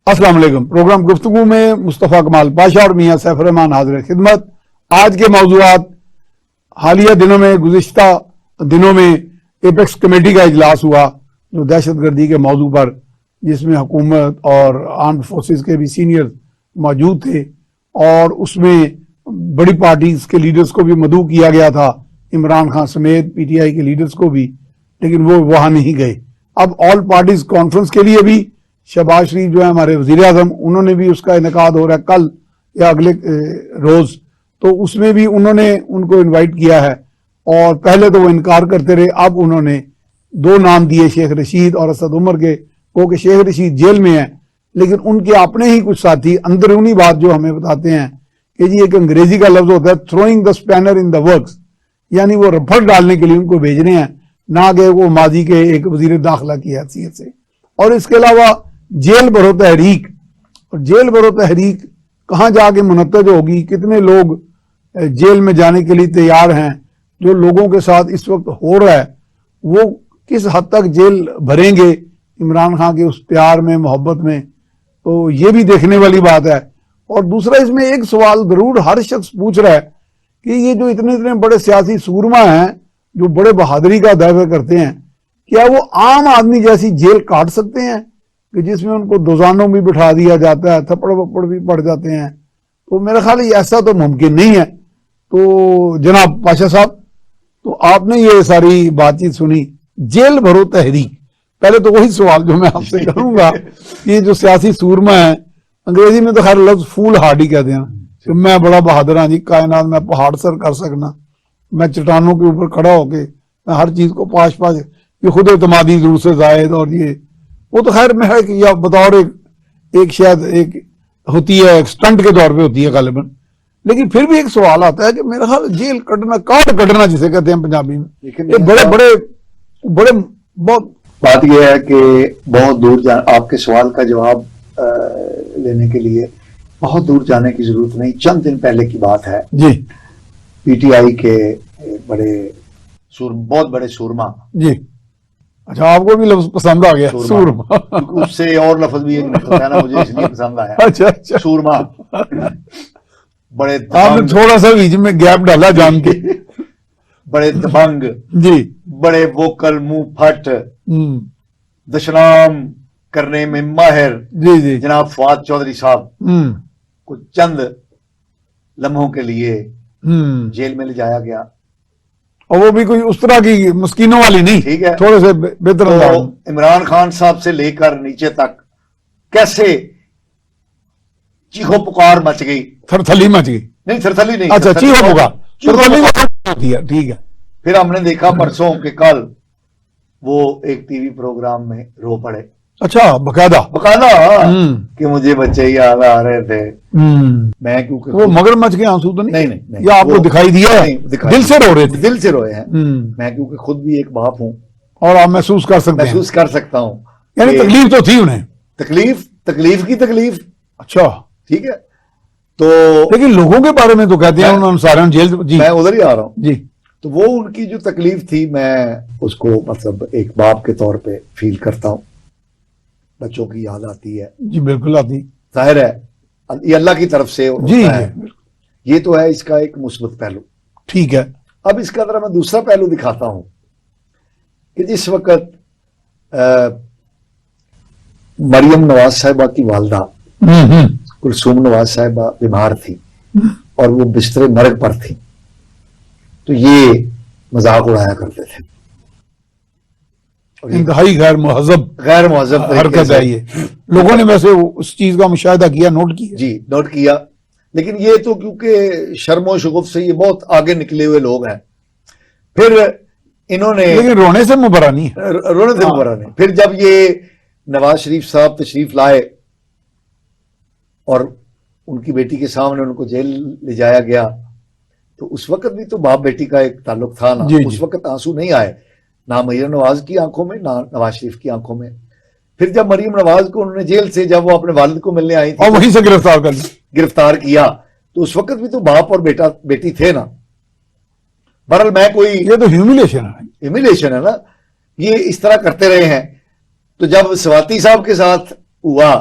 अस्सलाम वालेकुम। प्रोग्राम गुफ्तगू में मुस्तफ़ा कमाल पाशा और मियाँ सैफ रहमान हाजिर खिदमत। आज के मौज़ूआत, हालिया दिनों में गुज़िश्ता दिनों में एपेक्स कमेटी का इजलास हुआ जो दहशत गर्दी के मौजू पर, जिसमें हुकूमत और आर्म्ड फोर्सेस के भी सीनियर मौजूद थे और उसमें बड़ी पार्टीज के लीडर्स को भी मदऊ किया गया था, इमरान खान समेत पीटीआई के लीडर्स को भी, लेकिन वो वहां नहीं गए। अब ऑल पार्टीज कॉन्फ्रेंस के लिए भी शहबाज शरीफ जो है हमारे वजीर आजम, उन्होंने भी उसका इनेकाद हो रहा है कल या अगले रोज, तो उसमें भी उन्होंने उनको इनवाइट किया है और पहले तो वो इनकार करते रहे। अब उन्होंने दो नाम दिए, शेख रशीद और असद उमर के, वो कि शेख रशीद जेल में है, लेकिन उनके अपने ही कुछ साथी अंदरूनी बात जो हमें बताते हैं कि जी एक अंग्रेजी का लफ्ज होता है throwing the spanner in the works, यानी वो रफड़ डालने के लिए उनको भेज रहे हैं, ना कि वो माजी के एक वजीर दाखिला की हैसियत से। और इसके अलावा जेल भरो तहरीक, और जेल भरो तहरीक कहाँ जाके मुनत्तज होगी, कितने लोग जेल में जाने के लिए तैयार हैं, जो लोगों के साथ इस वक्त हो रहा है वो किस हद तक जेल भरेंगे इमरान खान के उस प्यार में, मोहब्बत में, तो ये भी देखने वाली बात है। और दूसरा इसमें एक सवाल जरूर हर शख्स पूछ रहा है कि ये जो इतने इतने बड़े सियासी सूरमा हैं जो बड़े बहादुरी का दावा करते हैं, क्या वो आम आदमी जैसी जेल काट सकते हैं कि जिसमें उनको दोजानों में बिठा दिया जाता है, थप्पड़ वप्पड़ भी पड़ जाते हैं? तो मेरा ख्याल है ऐसा तो मुमकिन नहीं है। तो जनाब पाशा साहब, तो आपने ये सारी बातचीत सुनी, जेल भरो तहरीक, पहले तो वही सवाल जो मैं आपसे करूंगा कि जो सियासी सूरमा है, अंग्रेजी में तो खैर लफ्ज फूल हार्ड ही कहते हैं कि मैं बड़ा बहादुर हाँ जी, कायनात में पहाड़ सर कर सकना, मैं चट्टानों के ऊपर खड़ा होके मैं हर चीज को पाश पाश, ये खुद एतमादी दूर से जायद, और ये वो तो खैर मैं या बतौर एक शायद एक होती है, एक स्टंट के तौर पे होती है गालिबन। लेकिन फिर भी एक सवाल आता है कि मेरा ख्याल जेल कटना, काट कटना जिसे कहते हैं पंजाबी में, ये बड़े बड़े बड़े बहुत बात यह है कि बहुत दूर आपके सवाल का जवाब लेने के लिए बहुत दूर जाने की जरूरत नहीं। चंद दिन पहले की बात है जी, पीटीआई के बहुत बड़े सूरमा जी, अच्छा आपको भी लफ्ज पसंद आ गया सूरमा, उससे और लफ्ज भी एक निकलता है ना, मुझे इसलिए पसंद आया। अच्छा अच्छा, सूरमा बड़े आपने थोड़ा सा बीच में गैप डाला जान के, बड़े दबंग जी, बड़े वोकल, मुंह फट, दशनाम करने में माहिर जी जी, जनाब फवाद चौधरी साहब को चंद लम्हों के लिए जेल में ले जाया गया, और वो भी कोई उस तरह की मुस्किनों वाली नहीं, ठीक है, थोड़े से बेहतर अंदाज। तो इमरान खान साहब से लेकर नीचे तक कैसे चीखो पुकार मच गई, थरथली मच गई, नहीं थरथली नहीं, अच्छा चीखो पुकार, थरथली होती है, ठीक है। फिर हमने देखा परसों के कल वो एक टीवी प्रोग्राम में रो पड़े, अच्छा बकायदा कि मुझे बच्चे याद आ रहे थे। मैं क्योंकि वो मगरमच्छ के आंसू तो नहीं, नहीं, या आपको दिखाई दिया है? दिल से रो रहे थे, दिल से रोए हैं। मैं क्योंकि खुद भी एक बाप हूँ और आप महसूस कर सकता हूँ, यानी तकलीफ तो थी उन्हें, तकलीफ की तकलीफ, अच्छा ठीक है। तो लेकिन लोगों के बारे में तो कहते हैं उन्होंने सारे जेल, जी मैं उधर ही आ रहा हूँ जी, तो वो उनकी जो तकलीफ थी मैं उसको मतलब एक बाप के तौर पे फील करता हूँ। बच्चों की याद आती है, जी बिल्कुल आती, जाहिर है ये अल्लाह की तरफ से जी है। ये तो है इसका एक मुस्बत पहलू, ठीक है। अब इसका जरा मैं दूसरा पहलू दिखाता हूं कि जिस वक्त मरियम नवाज साहिबा की वालदा कुलसूम नवाज साहिबा बीमार थी और वो बिस्तरे मर्ग पर थी, तो ये मजाक उड़ाया करते थे, इंतहाई गैर महजब हरकत है ये। लोगों ने वैसे उस चीज का मुशाहिदा किया, नोट किया, जी नोट किया, लेकिन ये तो क्योंकि शर्मो शुगुफ से ये बहुत आगे निकले हुए लोग हैं, फिर इन्होंने, लेकिन रोने से मुबरा नहीं है, रोने से मुबरा नहीं। फिर जब ये नवाज शरीफ साहब तशरीफ लाए और उनकी बेटी के सामने उनको जेल ले जाया गया, तो उस वक्त भी तो बाप बेटी का एक ताल्लुक था ना, उस वक्त आंसू नहीं आए, ना मरियम नवाज की आंखों में ना नवाज शरीफ की आंखों में। फिर जब मरियम नवाज को उन्होंने जेल से, जब वो अपने वालिद को मिलने आई थी और वहीं से गिरफ्तार किया, तो उस वक्त भी तो बाप और बेटी थे ना। बहरहाल मैं कोई, ये तो ह्यूमिलेशन है ना, ये इस तरह करते रहे हैं। तो जब स्वाति साहब के साथ हुआ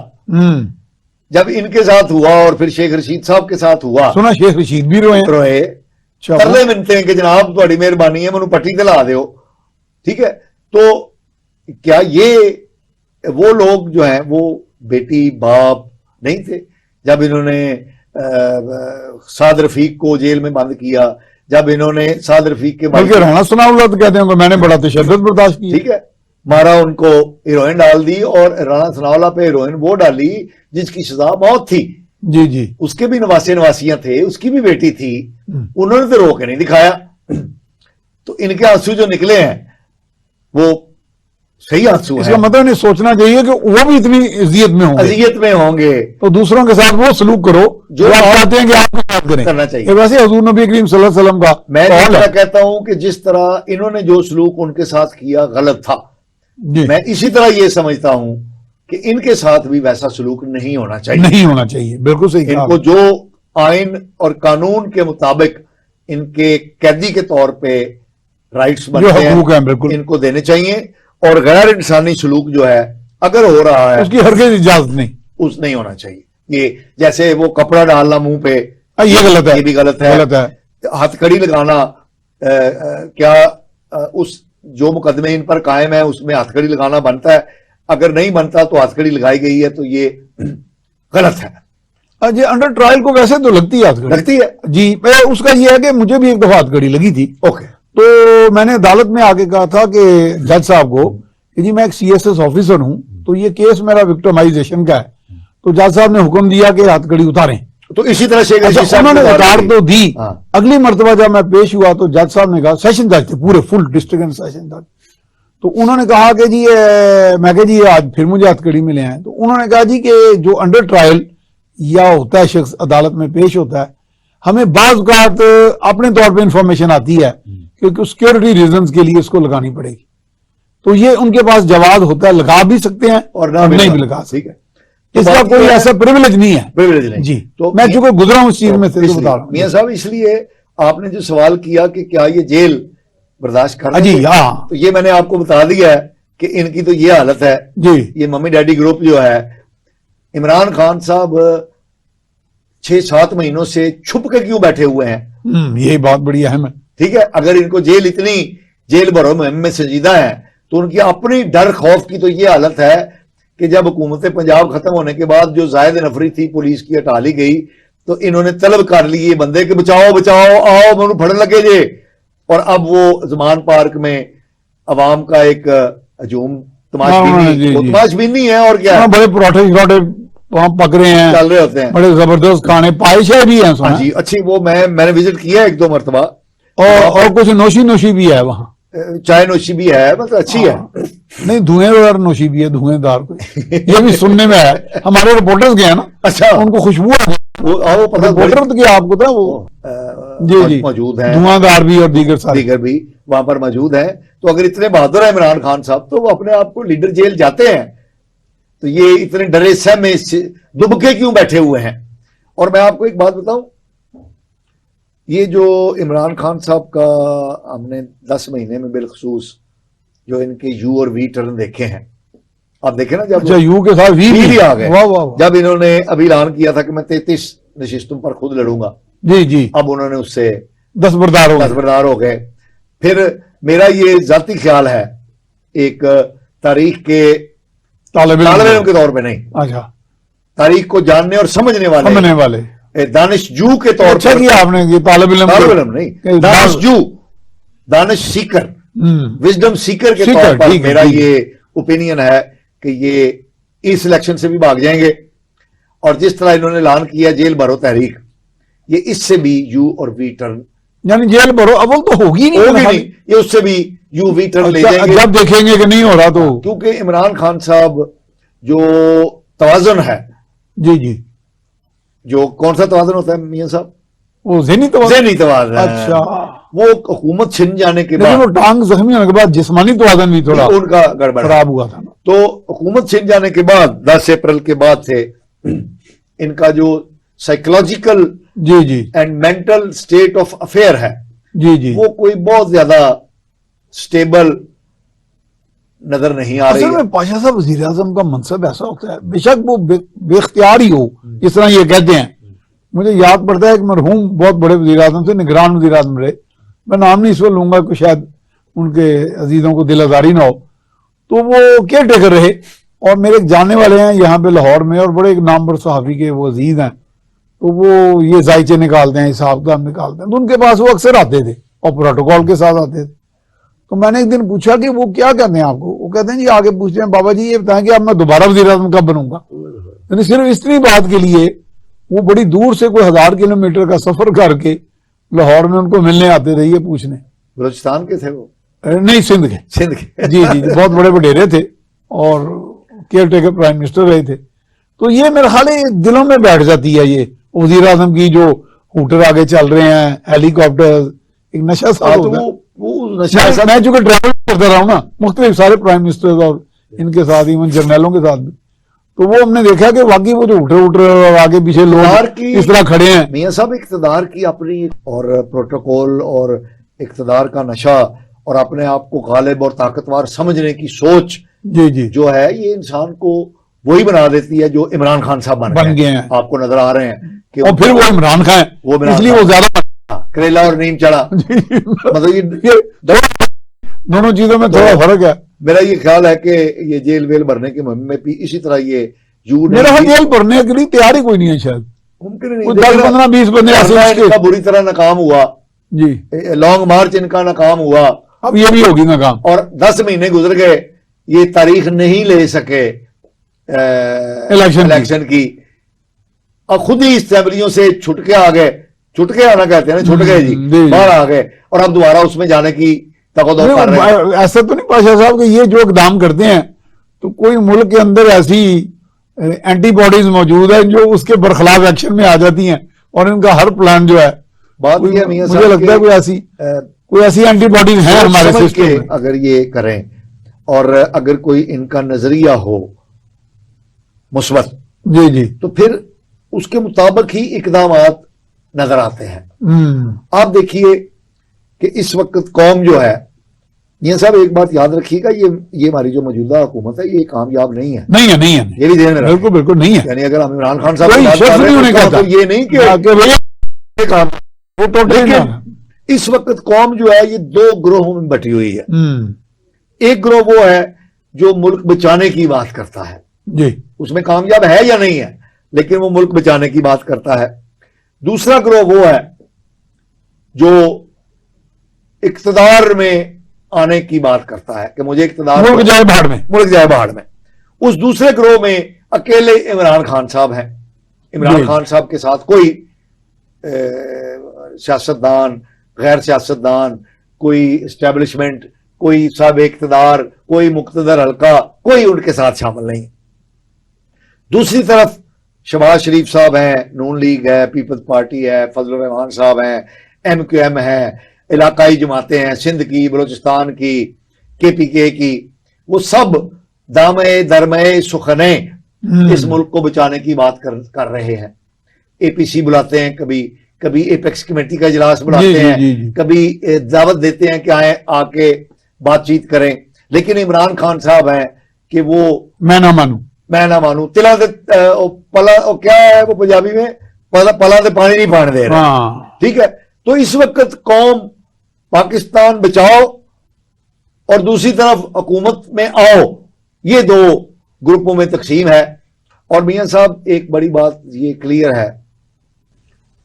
جب ان کے ساتھ ہوا اور پھر شیخ رشید صاحب کے ساتھ ہوا, سنا شیخ رشید بھی روئے, ترلے ملتے ہیں کہ جناب تھوڑی مہربانی ہے, مینوں پٹی دلا دیو. ٹھیک ہے, تو کیا یہ وہ لوگ جو ہیں وہ بیٹی باپ نہیں تھے جب انہوں نے سعد رفیق کو جیل میں بند کیا, جب انہوں نے سعد رفیق کے بلکہ رانا ثناءاللہ تو کہتے ہیں کہ میں نے بڑا تشدد برداشت کیا. ٹھیک ہے, مارا, ان کو ہیروئن ڈال دی, اور رانا ثناءاللہ پہ ہیروئن وہ ڈالی جس کی سزا موت تھی. جی جی, اس کے بھی نواسے نواسیاں تھے, اس کی بھی بیٹی تھی, انہوں نے تو رو کے نہیں دکھایا. تو ان کے آنسو جو نکلے ہیں وہ صحیح آنسو ہیں. اس کا مطلب نہیں سوچنا چاہیے کہ وہ بھی اتنی اذیت میں ہوں گے تو دوسروں کے ساتھ وہ سلوک کرو جو آپ چاہتے ہیں کہ آپ کے ساتھ کریں. کرنا چاہیے. ویسے حضور نبی کریم صلی اللہ علیہ وسلم کا میں کہتا ہوں کہ جس طرح انہوں نے جو سلوک ان کے ساتھ کیا غلط تھا, میں اسی طرح یہ سمجھتا ہوں کہ ان کے ساتھ بھی ویسا سلوک نہیں ہونا چاہیے. بالکل صحیح. ان کو جو آئین اور قانون کے مطابق ان کے قیدی کے طور پہ رائٹس بنتے ہیں بالکل ان کو دینے چاہیے, اور غیر انسانی سلوک جو ہے اگر ہو رہا ہے اس کی ہرگز اجازت نہیں ہونا چاہیے. یہ جیسے وہ کپڑا ڈالنا منہ پہ, یہ غلط ہے, یہ بھی غلط ہے. ہتھ کڑی لگانا, کیا اس جو مقدمے ان پر قائم ہے اس میں ہتھ کڑی لگانا بنتا ہے؟ اگر نہیں بنتا تو ہتھ کڑی لگائی گئی ہے تو یہ غلط ہے. جی انڈر ٹرائل کو ویسے تو لگتی ہے جی. اس کا یہ ہے کہ مجھے بھی ایک دفعہ ہتھ کڑی لگی تھی. اوکے, تو میں نے عدالت میں آ کے کہا تھا کہ جج صاحب کو کہ جی میں ایک سی ایس ایس آفیسر ہوں, تو یہ کیس میرا وکٹمائزیشن کا ہے. تو جج صاحب نے حکم دیا کہ ہتھ کڑی اتاریں. تو اسی طرح سے انہوں نے اتار تو دی. اگلی مرتبہ جب میں پیش ہوا تو جج صاحب نے کہا, سیشن جج تھے پورے فل ڈسٹرکٹ اینڈ سیشن جج, تو انہوں نے کہا کہ جی میں کہ جی آج پھر مجھے ہتھ کڑی ملے ہیں. تو انہوں نے کہا جی کہ جو انڈر ٹرائل یا ہوتا ہے شخص عدالت میں پیش ہوتا ہے, ہمیں بعض اوقات اپنے طور پہ انفارمیشن آتی ہے کیونکہ سیکورٹی ریزنز کے لیے اس کو لگانی پڑے گی. تو یہ ان کے پاس جواز ہوتا ہے, لگا بھی سکتے ہیں اور نہیں بھی لگا سکتے. اس کا کوئی ایسا پریویلیج نہیں ہے جی. تو میں چونکہ گزرا ہوں اس چیز میں سے بتا رہا ہوں. میاں صاحب اس لیے آپ نے جو سوال کیا کہ کیا یہ جیل برداشت کر رہے ہیں, تو یہ میں نے آپ کو بتا دیا ہے کہ ان کی تو یہ حالت ہے جی. یہ ممی ڈیڈی گروپ جو ہے, عمران خان صاحب 6-7 مہینوں سے چھپ کے کیوں بیٹھے ہوئے ہیں, یہی بات بڑی اہم ہے. ٹھیک ہے, اگر ان کو جیل بھرو مہم میں سنجیدہ ہے تو ان کی اپنی ڈر خوف کی تو یہ حالت ہے کہ جب حکومت پنجاب ختم ہونے کے بعد جو زائد نفری تھی پولیس کی ہٹا لی گئی, تو انہوں نے طلب کر لی یہ بندے کہ بچاؤ بچاؤ آؤ مجھے پھڑن لگے جے. اور اب وہ زمان پارک میں عوام کا ایک ہجوم تماش بینی ہے, اور کیا بڑے پراٹھے وہاں پک رہے ہیں, چل رہے ہوتے ہیں, بڑے زبردست کھانے پائشیں بھی ہیں. جی اچھی, وہ میں نے وزٹ کیا 1-2 مرتبہ, اور کچھ نوشی بھی ہے وہاں, چائے نوشی بھی ہے, مطلب اچھی ہے. نہیں دھوئیں دار نوشی بھی ہے, دھوئیں دار یہ بھی سننے میں ہے. ہمارے رپورٹرز گئے نا, اچھا ان کو خوشبو رپورٹر کیا آپ کو تھا وہ جی موجود ہیں, دھواں دار بھی اور دیگر بھی وہاں پر موجود ہیں. تو اگر اتنے بہادر ہیں عمران خان صاحب تو وہ اپنے آپ کو لیڈر جیل جاتے ہیں, تو یہ اتنے ڈرے سہمے دبکے کیوں بیٹھے ہوئے ہیں. اور میں آپ کو ایک بات بتاؤں, یہ جو عمران خان صاحب کا ہم نے 10 مہینے میں بالخصوص جو ان کے یو اور وی ٹرن دیکھے ہیں, آپ دیکھیں نا, جب یو کے ساتھ وی بھی آ گئے, جب انہوں نے ابھی اعلان کیا تھا کہ میں 33 نشستوں پر خود لڑوں گا, جی اب انہوں نے اس سے دستبردار ہو گئے. پھر میرا یہ ذاتی خیال ہے, ایک تاریخ کے طالب علم کے طور پہ نہیں, اچھا تاریخ کو جاننے اور سمجھنے والے دانش جو کے طور پر, آپ نے یہ طالب علم نہیں, دانش سیکر, وزڈم سیکر کے طور پر میرا یہ اوپینین ہے کہ یہ اس الیکشن سے بھی بھاگ جائیں گے. اور جس طرح انہوں نے اعلان کیا جیل بھرو تحریک, یہ اس سے بھی یو اور وی ٹرن, یعنی جیل بھرو اول تو ہوگی نہیں, یہ اس سے بھی یو وی ٹرن لے جائیں گے جب دیکھیں گے کہ نہیں ہو رہا تو. کیونکہ عمران خان صاحب جو توازن ہے, جی جو کون سا توازن ہوتا ہے میاں صاحب, وہ ذہنی توازن. اچھا, وہ حکومت چھن جانے کے بعد, وہ ٹانگ زخمی ہونے کے بعد جسمانی توازن بھی تھوڑا ان کا گڑبڑ خراب ہوا تھا. تو حکومت چھن جانے کے بعد 10 اپریل کے بعد سے ان کا جو سائیکولوجیکل جی and mental state of affair ہے, جی وہ کوئی بہت زیادہ سٹیبل नजर नहीं आ रही असल है। में पाशा साहब वजीर आजम का मनसब ऐसा होता है, बेशक वो बेख्तियार ही हो, जिस तरह ये कहते हैं। मुझे याद पड़ता है कि मरहूम बहुत बड़े वजीर आजम से निगरान वजीर आजम रहे, मैं नाम नहीं इस वक्त लूंगा कि शायद उनके अजीजों को दिल आजारी ना हो, तो वो केयर टेकर रहे और मेरे एक जानने वाले हैं यहाँ पे लाहौर में और बड़े एक नामवर सहाफी के वो अजीज हैं, तो वो ये जायचे निकालते हैं, हिसाब किताब निकालते हैं, तो उनके पास वो अक्सर आते थे और प्रोटोकॉल के साथ आते थे। तो मैंने एक दिन पूछा कि वो क्या कहते हैं आपको, वो कहते हैं जी आगे पूछते हैं बाबा जी ये बताएं कि अब मैं दोबारा वजीर आजम कब बनूंगा। यानी सिर्फ इतनी बात के लिए वो बड़ी दूर से कोई 1000 किलोमीटर का सफर करके लाहौर में उनको मिलने आते थे, ये पूछने। बलूचिस्तान के थे वो? नहीं, सिंध के। सिंध के। जी जी, बहुत बड़े वडेरे थे और केयर टेकर प्राइम मिनिस्टर रहे थे। तो ये मेरे ख्याल है दिलों में बैठ जाती है ये वजीर आजम की, जो हूटर आगे चल रहे हैं, हेलीकॉप्टर, एक नशा सा होता है। वो नशा मैं चूंकि ट्रैवल करता रहा हूं ना मुख्तलिफ सारे प्राइम मिनिस्टर और इनके साथ, इवन जर्नलों के साथ भी, तो वो हमने देखा कि वाकई वो जो हूटर और आगे पीछे लोग इस तरह खड़े हैं। मियां साहब इक्तदार की अपनी और प्रोटोकॉल और इक्तदार का नशा और अपने आप को गालिब और ताकतवर समझने की सोच जी जी जो है, ये इंसान को वही बना देती है जो इमरान खान साहब बन गए हैं। आपको नजर आ रहे हैं कि और फिर वो इमरान खान है, वो इसलिए वो ज्यादा करेला और नीम चढ़ा। मतलब ये दोनों चीजों में थोड़ा फर्क है। मेरा ये ख्याल है कि ये जेल वेल भरने की मुहिम में भी इसी तरह ये मेरा जेल भरने के लिए तैयार ही कोई नहीं है, शायद मुमकिन नहीं। 10 15 20 बंदे इनका बुरी तरह नाकाम हुआ जी, लॉन्ग मार्च इनका नाकाम हुआ, अब ये भी होगी नाकाम, और 10 महीने गुजर गए, ये तारीख नहीं ले सके इलेक्शन की, और खुद ही असेंबलियों से छुटके आ गए। छुटके आना कहते हैं ना, छुट गए जी, बाहर आ गए, और अब दोबारा उसमें जाने की तकदो कर रहे हैं। ऐसा तो नहीं पाशा साहब कि ये जो इकदाम करते हैं तो कोई मुल्क के अंदर ऐसी एंटीबॉडीज मौजूद है जो उसके बरखिलाफ एक्शन में आ जाती हैं और इनका हर प्लान जो है, बात ये मियां मुझे लगता है कोई ऐसी एंटीबॉडीज हैं हमारे सिस्टम में। अगर ये करें और अगर कोई इनका नजरिया हो मुस्बत, जी जी, तो फिर उसके मुताबिक ही इकदाम नजर आते हैं। आप देखिए कि इस वक्त कौम जो है, ये सब एक बात याद रखिएगा, ये हमारी जो मौजूदा हुकूमत है ये कामयाब नहीं है, नहीं है, नहीं है, ये भी ध्यान में बिल्कुल बिल्कुल नहीं है। यानी अगर हम इमरान खान साहब कोई शख्स नहीं होने का, तो ये नहीं कि वो तो लेकिन इस वक्त कौम जो है ये 2 ग्रोहों में बटी हुई है। एक ग्रोह वो है जो मुल्क बचाने की बात करता है जी, उसमें कामयाब है या नहीं है, लेकिन वो मुल्क बचाने की बात करता है। दूसरा ग्रोह वो है जो इक्तदार में आने की बात करता है कि मुझे इक्तदार, मुल्क जाए बाहर में, मुल्क जाए बाहर में। उस दूसरे ग्रोह में अकेले इमरान खान साहब हैं। इमरान खान साहब के साथ कोई सियासतदान, गैर सियासतदान, कोई एस्टेब्लिशमेंट, कोई साहब इक्तदार, कोई मुक्तदर हल्का, कोई उनके साथ शामिल नहीं। दूसरी तरफ शहबाज शरीफ साहब हैं, नून लीग है, पीपल्स पार्टी है, फजलुर रहमान साहब हैं, MQM है, इलाकाई जमातें हैं, सिंध की, बलूचिस्तान की, KPK की, वो सब दामे दरमे सुखने इस मुल्क को बचाने की बात कर रहे हैं। APC बुलाते हैं, कभी एपेक्स कमेटी का इजलास बुलाते हैं, कभी दावत देते हैं कि आके बातचीत करें, लेकिन इमरान खान साहब हैं कि वो मैं ना मानू तिला दे पला, क्या है वो पंजाबी में, पला दे पानी नहीं पाने दे रहे। ठीक है, तो इस वक्त कौम पाकिस्तान बचाओ और दूसरी तरफ हुकूमत में आओ, ये 2 ग्रुपों में तकसीम है। और मियां साहब एक बड़ी बात ये क्लियर है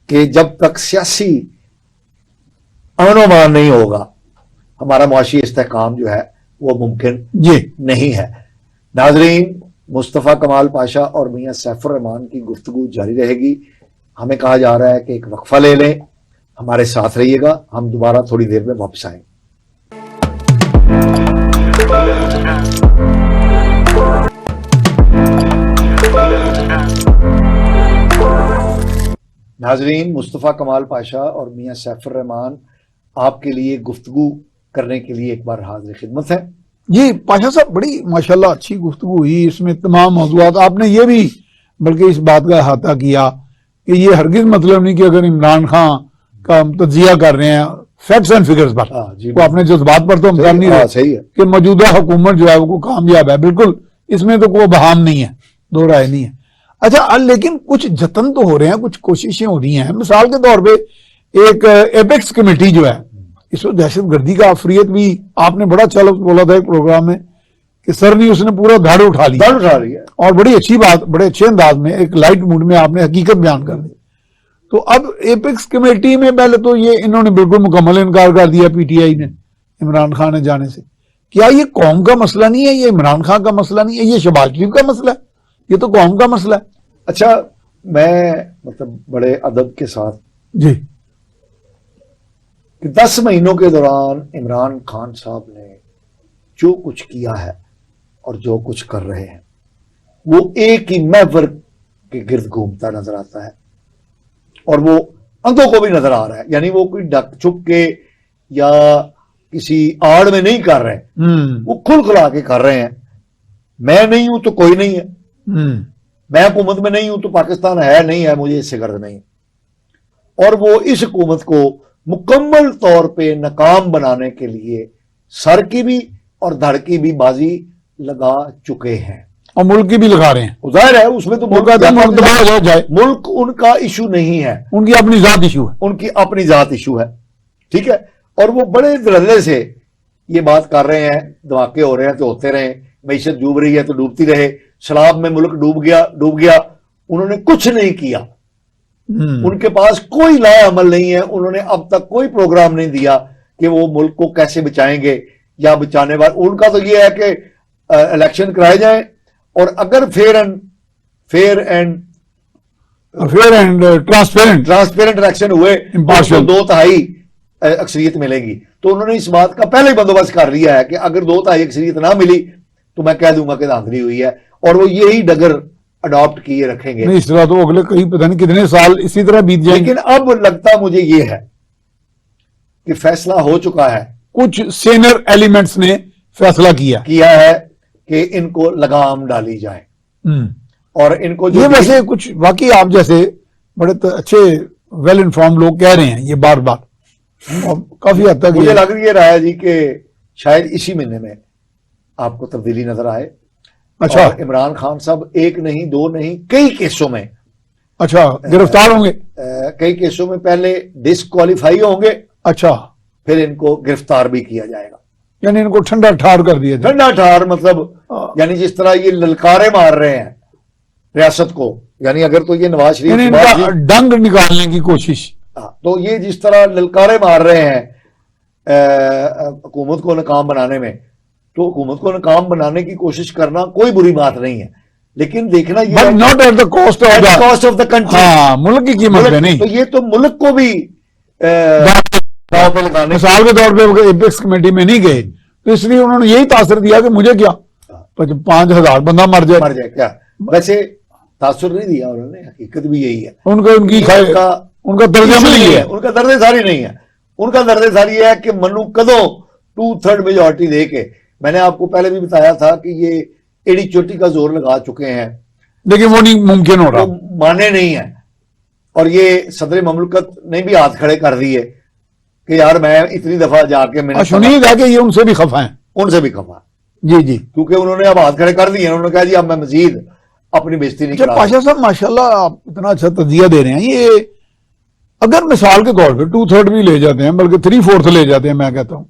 कि जब तक सियासी अमन-ओ-मान नहीं होगा, हमारा मुआशी इस्तेहकाम जो है वो मुमकिन नहीं है। नाजरीन, मुस्तफ़ा कमाल पाशा और मियां सैफुर रहमान की गुफ्तगू जारी रहेगी। हमें कहा जा रहा है कि एक वक्फा ले लें, हमारे साथ रहिएगा, हम दोबारा थोड़ी देर में वापस आएंगे। नाजरीन, मुस्तफ़ा कमाल पाशा और मियां सैफुर रहमान आपके लिए गुफ्तगू करने के लिए एक बार हाजिर खिदमत है। जी पाशा साहब, बड़ी माशाल्लाह अच्छी गुफ्तगू हुई, इसमें तमाम मौज़ूआत आपने ये भी बल्कि इस बात का अहाता किया कि ये हरगिज मतलब नहीं कि अगर इमरान खान का हम तजिया कर रहे हैं, फैक्ट्स एंड फिगर्स पर, हाँ, जी, वो अपने जज्बात पर तो हम कर नहीं हाँ, रहे सही है। कि मौजूदा हुकूमत जो है वो कामयाब है, बिल्कुल इसमें तो कोई बहाम नहीं है, दो राय नहीं है। अच्छा, लेकिन कुछ जतन तो हो रहे हैं, कुछ कोशिशें हो रही हैं। मिसाल के तौर पे एक एपेक्स कमेटी जो है, इसमें दहशत गर्दी का अफरियत भी आपने बड़ा अच्छा बोला था एक प्रोग्राम में कि सर ने उसने पूरा धड़ उठा लिया, धड़ उठा रही है, और बड़ी अच्छी बात, बड़े अच्छे अंदाज में एक लाइट मूड में आपने हकीकत बयान कर दी। तो अब एपेक्स कमेटी में पहले तो ये इन्होंने बिल्कुल मुकम्मल इनकार कर दिया पीटीआई ने, इमरान खान ने जाने से। क्या ये कौम का मसला नहीं है, ये इमरान खान का मसला नहीं है, ये शहबाज शरीफ का मसला है, ये तो कौम का मसला है। अच्छा, मैं मतलब बड़े अदब के साथ जी, कि 10 महीनों के दौरान इमरान खान साहब ने जो कुछ किया है और जो कुछ कर रहे हैं वो एक ही महवर के गिर्द घूमता नजर आता है, और वो अंधों को भी नजर आ रहा है। यानी वो कोई डक छुप के या किसी आड़ में नहीं कर रहे हैं, वो खुल खुला के कर रहे हैं। मैं नहीं हूं तो कोई नहीं है, मैं हुकूमत में नहीं हूं तो पाकिस्तान है नहीं है, मुझे इससे गर्ज नहीं। और वो इस हुकूमत को मुकम्मल तौर पे नाकाम बनाने के लिए सर की भी और धड़ की भी बाजी लगा चुके हैं, और मुल्क की भी लगा रहे हैं। जाहिर है उसमें तो मुल्क जाए, मुल्क उनका इशू नहीं है, उनकी अपनी जात इशू है, उनकी अपनी जात इशू है, ठीक है। और वो बड़े धड़ल्ले से ये बात कर रहे हैं, धमाके हो रहे हैं तो होते रहे, मईशत डूब रही है तो डूबती रहे, शराब में मुल्क डूब गया। उन्होंने कुछ नहीं किया, उनके पास कोई लाया अमल नहीं है, उन्होंने अब तक कोई प्रोग्राम नहीं दिया कि वो मुल्क को कैसे बचाएंगे या बचाने वाले। उनका तो ये है कि इलेक्शन कराए जाएं, और अगर फेयर एंड ट्रांसपेरेंट इलेक्शन हुए तो 2/3 अक्सरियत मिलेगी। तो उन्होंने इस बात का पहले ही बंदोबस्त कर लिया है कि अगर 2/3 अक्सरियत ना मिली तो मैं कह दूंगा कि धांधली हुई है, और वो यही डगर अडॉप्ट किए रखेंगे। नहीं, इस तरह तो अगले कई पता नहीं कितने साल इसी तरह बीत जाएंगे। लेकिन अब लगता मुझे ये है कि फैसला हो चुका है, कुछ सीनियर एलिमेंट्स ने फैसला किया है कि इनको लगाम डाली जाए, और इनको ये वैसे कुछ वाकई आप जैसे बड़े अच्छे वेल इन्फॉर्म लोग कह रहे हैं ये बार बार, और काफी हद तक मुझे लग रही है जी कि शायद इसी महीने में आपको तब्दीली नजर आए। अच्छा, इमरान खान साहब एक नहीं दो नहीं कई केसों में गिरफ्तार होंगे, कई केसों में पहले डिस्क्वालीफाई होंगे, अच्छा, फिर इनको गिरफ्तार भी किया जाएगा। यानी इनको ठंडा ठार कर दिया, ठंडा ठार मतलब यानी जिस तरह ये ललकारे मार रहे हैं रियासत को, यानी अगर तो ये नवाज शरीफ इनका डंग निकालने की कोशिश, तो ये जिस तरह ललकारे मार रहे हैं हुकूमत को नाकाम बनाने में, तो हुकूमत को नाकाम बनाने की कोशिश करना कोई बुरी बात नहीं है, लेकिन देखना ये not at the cost of the country, मुल्क की कीमत पे नहीं। तो ये तो मुल्क को भी मिसाल के तौर पे एपेक्स कमेटी में नहीं गए तो इसलिए उन्होंने यही तासर दिया कि मुझे क्या 5,000 बंदा मर जाए क्या, वैसे तासुर नहीं दिया उन्होंने, हकीकत भी यही है। उनका दर्जा नहीं है, उनका दर्द सारी नहीं है, उनका दर्द सारी है कि मनु कदों 2/3 मेजॉरिटी दे के, मैंने आपको पहले भी बताया था कि ये एड़ी चोटी का जोर लगा चुके हैं, लेकिन वो नहीं मुमकिन हो रहा, माने नहीं है। और ये सदर ममलकत ने भी हाथ खड़े कर दिए कि यार मैं इतनी दफा जाके मैंने सुनी था कि ये उनसे भी खफा है, उनसे भी खफा, जी, क्योंकि उन्होंने अब हाथ खड़े कर दिए, उन्होंने कहा जी अब मैं मजीद अपनी बेइज्जती नहीं करा। पाशा साहब माशाल्लाह आप इतना अच्छा तजिया दे रहे हैं। ये अगर मिसाल के तौर पे 2/3 भी ले जाते हैं, बल्कि 3/4 ले जाते हैं, मैं कहता हूं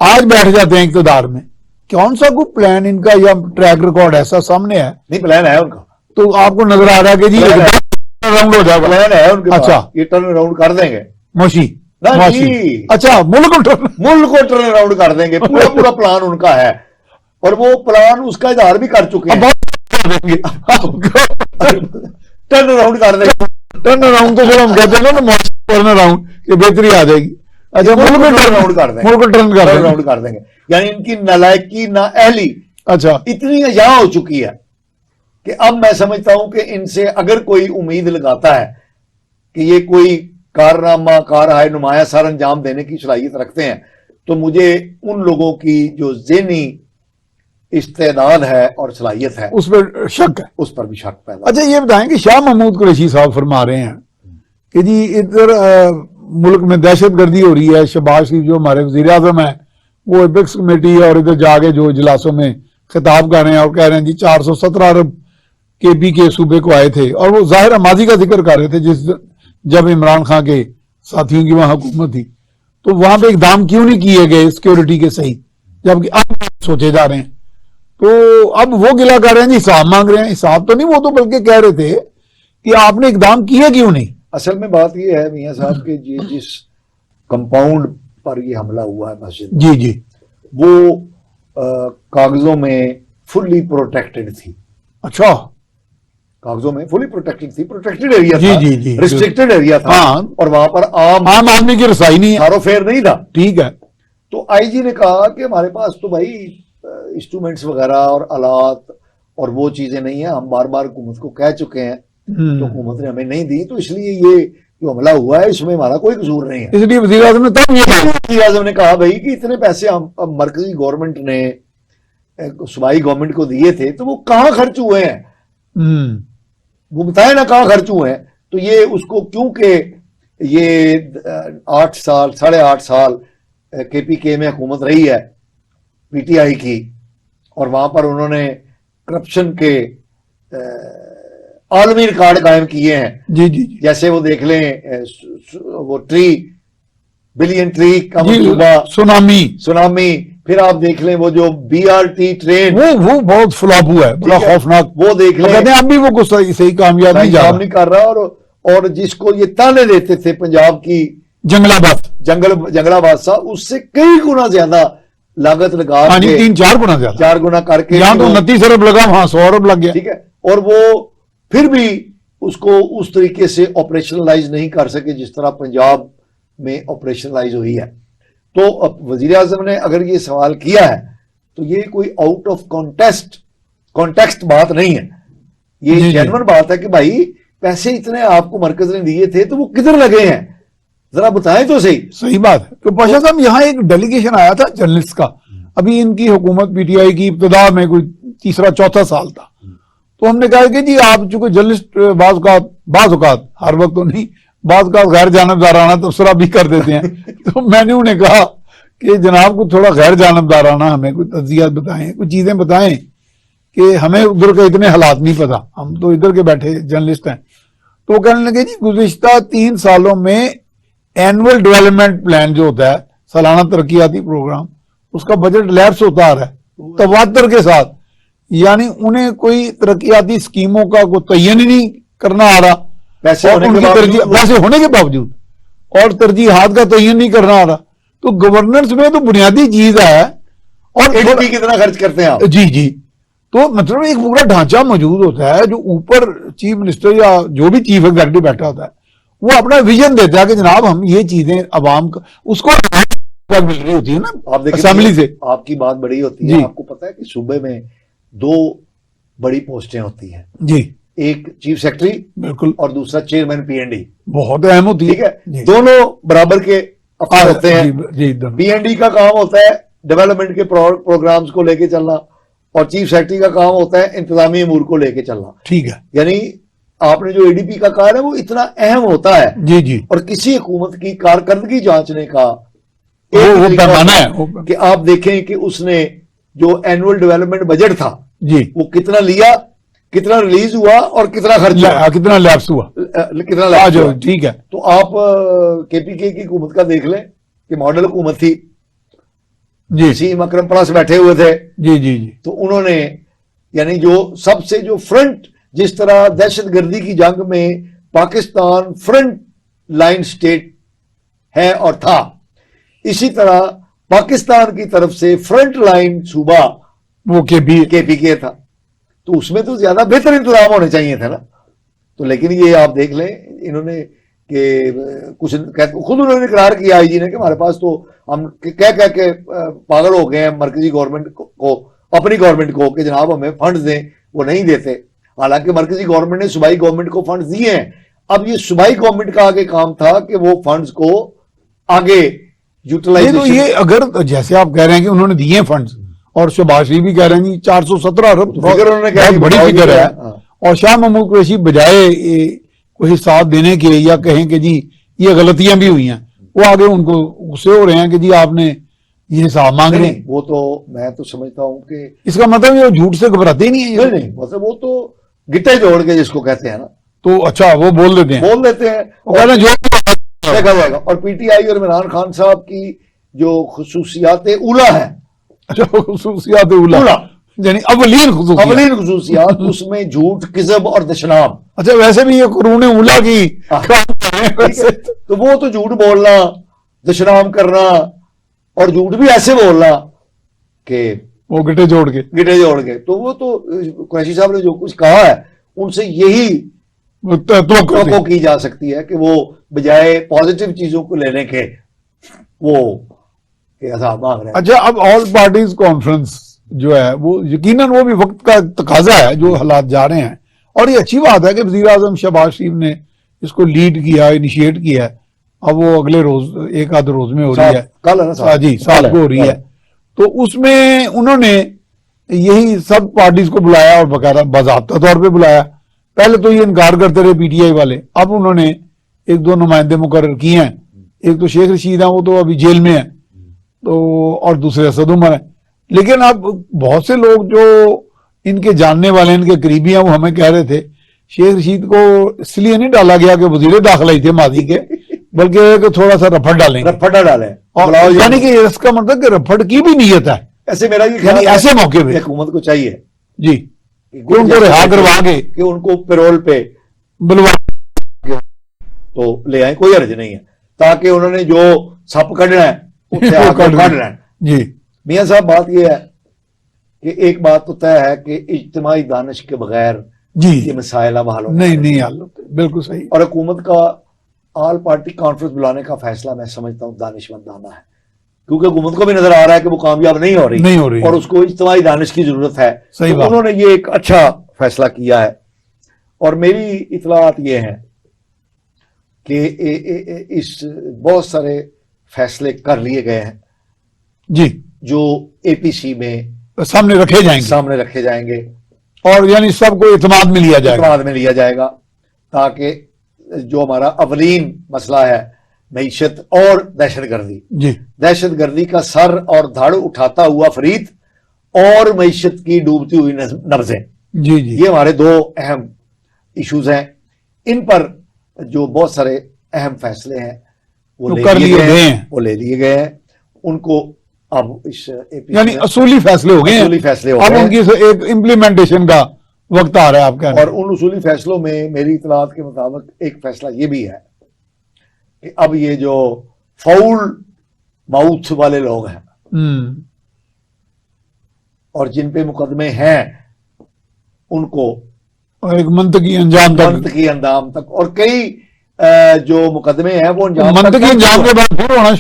आज बैठ जाते हैं इक़्तिदार में, कौन सा कोई प्लान इनका या ट्रैक रिकॉर्ड ऐसा सामने है? नहीं, प्लान है उनका, तो आपको नजर आ रहा है कि जी राउंड हो जाएगा, प्लान है उनके पास, अच्छा, ये टर्न अराउंड कर देंगे मोशी, अच्छा, मुल्क को टर्न अराउंड कर देंगे, पूरा प्लान उनका है, और वो प्लान उसका इजहार भी कर चुके हैं। टर्न अराउंड कर देंगे, टर्न अराउंड तो फिर हम कहते हैं ना टर्न अराउंड, ये बेहतरी आ जाएगी। अच्छा, मुल्क को टर्न अराउंड कर देंगे, यानी इनकी नालायकी नाअहली अच्छा इतनी अजा हो चुकी है कि अब मैं समझता हूं कि इनसे अगर कोई उम्मीद लगाता है कि ये कोई कारनामा कारहाय नुमाया सर अंजाम देने की सलाहियत रखते हैं, तो मुझे उन लोगों की जो ज़हनी इस्तेदाद है और सलाहियत है उस पर शक है, उस पर भी शक पैदा। अच्छा, ये बताएं कि शाह महमूद कुरैशी साहब फरमा रहे हैं कि जी इधर मुल्क में दहशत गर्दी हो रही है, शहबाज शरीफ जो हमारे वजीर आजम है वो एपेक्स कमेटी और इधर जाके जो इजलासों में खिताब कर रहे हैं और कह रहे हैं जी 417 अरब केपी के सूबे को आए थे, और वो जाहिर माजी का जिक्र कर रहे थे जब इमरान खान के साथियों की वहां हुकूमत थी, तो वहां पे इकदाम क्यों नहीं किए गए सिक्योरिटी के सही, जबकि अब सोचे जा रहे हैं। तो अब वो गिला कर रहे हैं जी हिसाब मांग रहे हैं। हिसाब तो नहीं, वो तो बल्कि कह रहे थे कि आपने इकदाम किए क्यों नहीं। असल में बात ये है मियां साहब के जिस कंपाउंड पर ये हमला हुआ है मस्जिद, जी जी, वो कागजों में फुल्ली प्रोटेक्टेड थी। अच्छा, कागजों में फुली प्रोटेक्टेड थी, प्रोटेक्टेड एरिया जी था, जी जी, रिस्ट्रिक्टेड एरिया था, हाँ, और वहां पर आम आदमी की रसाई नहीं है, थारोफेर नहीं था। ठीक है। तो आईजी ने कहा कि हमारे पास तो भाई इंस्ट्रूमेंट्स वगैरह और आलात और वो चीजें नहीं है, हम बार बार हुकूमत को कह चुके हैं, तो हुकूमत ने हमें नहीं दी, तो इसलिए ये जो हमला हुआ है इसमें हमारा कोई कसूर नहीं है। इसलिए वज़ीर आज़म ने तब ये कहा, वज़ीर आज़म ने कहा भाई कि इतने पैसे हम मरकजी गवर्नमेंट ने सूबाई गवर्नमेंट को दिए थे, तो वो कहाँ खर्च हुए हैं, वो बताए ना कहाँ खर्च हुए हैं। तो ये उसको क्योंकि ये 8 साल 8.5 साल केपीके में हुकूमत रही है पीटीआई की, और वहां पर उन्होंने करप्शन के आलमी रिकॉर्ड कायम किए हैं। जी जी जी, जैसे वो देख लें वो बिलियन ट्री का मंसूबा, सुनामी, फिर आप देख लें वो जो बीआरटी ट्रेन, वो बहुत फ्लॉप हुआ है, बड़ा खौफनाक, वो देख लें, कहते हैं अब भी वो कुछ सही कामयाब नहीं कर रहा। और जिसको ये ताने देते थे पंजाब की जंगलाबाद सा, उससे कई गुना ज्यादा लागत लगा, 3-4 गुना ज्यादा, 4 गुना करके, यहाँ तो 29 अरब लगा, वहां 100 अरब लग गया, ठीक है। और वो फिर भी उसको उस तरीके से ऑपरेशनलाइज नहीं कर सके जिस तरह पंजाब में ऑपरेशनलाइज हुई है। तो अब वजीर आजम ने अगर ये सवाल किया है तो ये कोई आउट ऑफ कॉन्टेक्स्ट बात नहीं है, ये जेन्युइन बात है कि भाई पैसे इतने आपको मरकज ने दिए थे तो वो किधर लगे हैं, जरा बताएं तो सही बात है। तो पाशा साहब, यहाँ एक डेलीगेशन आया था जर्नलिस्ट का, अभी इनकी हुकूमत पीटीआई की इब्तिदा में कोई 3-4 साल था, तो हमने कहा कि जी आप चूंकि जर्नलिस्ट बाज़ औक़ात, हर वक्त तो नहीं, बाज़ औक़ात गैर जानबदाराना तबसरा भी कर देते हैं तो मैंने उन्हें कहा कि जनाब को थोड़ा गैर जानबदाराना हमें कोई तज़कियात बताएं, कुछ चीजें बताएं कि हमें उधर के इतने हालात नहीं पता, हम तो इधर के बैठे जर्नलिस्ट हैं। तो वो कहने लगे जी गुज़िश्ता 3 सालों में एनुअल डेवलपमेंट प्लान जो होता है, सालाना तरक्याती प्रोग्राम, उसका बजट लैप्स होता आ रहा है तवातर के साथ, यानी उन्हें कोई तरक्याती स्कीमों का कोई तयन ही नहीं करना आ रहा, पैसे होने के बावजूद, और तरजीहात का तयन नहीं करना आ रहा। तो गवर्नेंस में तो बुनियादी चीज है, और एडीपी कितना खर्च करते हैं आप, जी जी, तो मतलब एक पूरा ढांचा मौजूद होता है, जो ऊपर चीफ मिनिस्टर या जो भी चीफ एग्जीक्यूटिव बैठा होता है वो अपना विजन देता है कि जनाब हम ये चीजें अवाम का, उसको मिल रही होती है ना आप असेंबली से, आपकी बात बड़ी होती है। आपको पता है कि सूबे में 2 बड़ी पोस्टें होती हैं जी, एक चीफ सेक्रेटरी, बिल्कुल, और दूसरा चेयरमैन पीएनडी, बहुत अहम होती है, ठीक है, दोनों बराबर के अफसर होते हैं। पीएनडी का काम होता है डेवलपमेंट के प्रोग्राम्स को लेके चलना, और चीफ सेक्रेटरी का काम होता है इंतजामी अमूर को लेके चलना, ठीक है। यानी आपने जो एडीपी का कहा है वो इतना अहम होता है, जी जी, और किसी हुकूमत की कारकर्दगी जांचने का वो पैमाना है कि आप देखें कि उसने जो एनुअल डेवलपमेंट बजट था जी, वो कितना लिया, कितना रिलीज हुआ, और कितना खर्च हुआ, कितना लैप्स हुआ, कितना लैप्स हुआ, ठीक है। तो आप केपीके की हुकूमत का देख लें कि मॉडल हुकूमत थी जी, वसीम अकरम प्लस बैठे हुए थे, जी जी जी, तो उन्होंने यानी जो सबसे जो फ्रंट, जिस तरह दहशतगर्दी की जंग में पाकिस्तान फ्रंट लाइन स्टेट है और था, इसी तरह पाकिस्तान की तरफ से फ्रंट लाइन सूबा वो केपीके था, तो उसमें तो ज्यादा बेहतर इंतजाम होने चाहिए थे ना। तो लेकिन ये आप देख लें इन्होंने कि कुछ खुद उन्होंने इकरार किया आईजी ने कि हमारे पास तो हम कह के पागल हो गए हैं मरकजी गवर्नमेंट को, अपनी गवर्नमेंट को, कि जनाब हमें फंड्स दें, वो नहीं देते। हालांकि मरकजी गवर्नमेंट ने सूबाई गवर्नमेंट को फंड्स दिए हैं, अब ये सूबाई गवर्नमेंट का आगे काम था कि वो फंड्स को आगे यूटिलाइजेशन। तो ये अगर जैसे आप कह रहे हैं कि उन्होंने दिए फंड्स, और शहबाज शरीफ भी कह रहे हैं जी 417 अरब बहुत बड़ी फिगर है, और शाह महमूद कुरैशी बजाय कोई साथ देने के या कहें कि जी ये गलतियां भी हुई हैं, वो आगे उनको गुस्से हो रहे हैं कि जी आपने ये हिसाब मांग रहे हैं। नहीं, वो तो मैं तो समझता हूँ कि इसका मतलब ये झूठ से घबराते ही नहीं है ये? नहीं, मतलब वो तो गिट्टे जोड़ के जिसको कहते हैं ना, तो अच्छा वो बोल देते हैं, बोल देते हैं वो कहते हैं जो देखा जाएगा। और पीटीआई और इमरान खान साहब की जो खसूसियात उला है, अच्छा खुसूसियात उला, उला यानी अवलीन खुसूसियात। अवलीन खसूसियात, उसमें झूठ, किज़ब और दशनाम। अच्छा वैसे भी ये कुरून उला की हाँ। काम कर रहे हैं ठीक वैसे है? तो वो तो झूठ बोलना, दशनाम करना, और झूठ भी ऐसे बोलना कि वो गिटे जोड़ के गिटे जोड़ के, तो वो तो कुरैशी साहब ने जो कुछ कहा है उनसे यही तो की जा सकती है कि वो बजाय पॉजिटिव चीजों को लेने के वो हिसाब मांग रहे हैं। अच्छा अब ऑल पार्टीज कॉन्फ्रेंस जो है वो यकीनन वो भी वक्त का तकाजा है जो हालात जा रहे हैं, और ये अच्छी बात है कि वजीर आजम शहबाज शरीफ ने इसको लीड किया, इनिशिएट किया है। अब वो अगले रोज एक आध रोज में हो रही है, कल है ना, जी 7 को हो रही है। तो उसमें उन्होंने यही सब पार्टीज को बुलाया और बकायदा बाज़ाब्ता तौर पे बुलाया। पहले तो ये इनकार करते रहे पीटीआई वाले, अब उन्होंने 1-2 नुमाइंदे मुकर्रर किए हैं। एक तो शेख रशीद हैं, वो तो अभी जेल में है, तो और दूसरे असद उमर हैं। लेकिन अब बहुत से लोग जो इनके जानने वाले, इनके करीबी हैं, वो हमें कह रहे थे शेख रशीद को इसलिए नहीं डाला गया कि वजीर दाखिला ही थे माजी के, बल्कि थोड़ा सा रफड़ डालेंगे, रफड़ डाले, और यानी कि इसका मतलब कि रफड़ की भी नीयत है। ऐसे मेरा ये यानी ऐसे मौके पे हुकूमत को चाहिए जी कि उनको रिहा करवा के कि उनको पेरोल पे बुलवा तो ले आए, कोई अर्ज नहीं है, ताकि उन्होंने जो सप कढ़ना है उससे आगे काट लें। जी मियां साहब, बात यह है कि एक बात तो तय है कि इज्तिमाई दानिश के बगैर जी ये मसाइल अब हल नहीं हल होते, बिल्कुल सही। और हुकूमत का ऑल पार्टी कॉन्फ्रेंस बुलाने का फैसला मैं समझता हूँ दानिशमंदाना है, क्योंकि हुकूमत को भी नजर आ रहा है कि वो कामयाब नहीं हो रही और उसको इज्तिमाई दानिश की जरूरत है। सही तो उन्होंने ये एक अच्छा फैसला किया है। और मेरी इतलात ये है कि इस बहुत सारे फैसले कर लिए गए हैं जी, जो एपीसी में सामने रखे जाएंगे और यानी सबको इत्मीनान में लिया जाएगा, ताकि जो हमारा अवलीन मसला है मईशत और दहशतगर्दी, जी दहशतगर्दी का सर और धड़ उठाता हुआ फरीद और मईशत की डूबती हुई नब्जें, जी जी, ये हमारे 2 अहम इश्यूज हैं। इन पर जो बहुत सारे अहम फैसले हैं वो ले लिए गए हैं। उनको अब इस यानी असूली फैसले हो गए हैं, अब उनकी एक इम्प्लीमेंटेशन का वक्त आ रहा है आपका। और उन उसूली फैसलों में मेरी इतलात के मुताबिक एक फैसला ये भी है कि अब ये जो फाउल माउथ वाले लोग हैं और जिन पे मुकदमे हैं उनको और एक मंतकी अंजाम तक और कई जो मुकदमे हैं वो मंतकी अंजाम के बाद फिर होना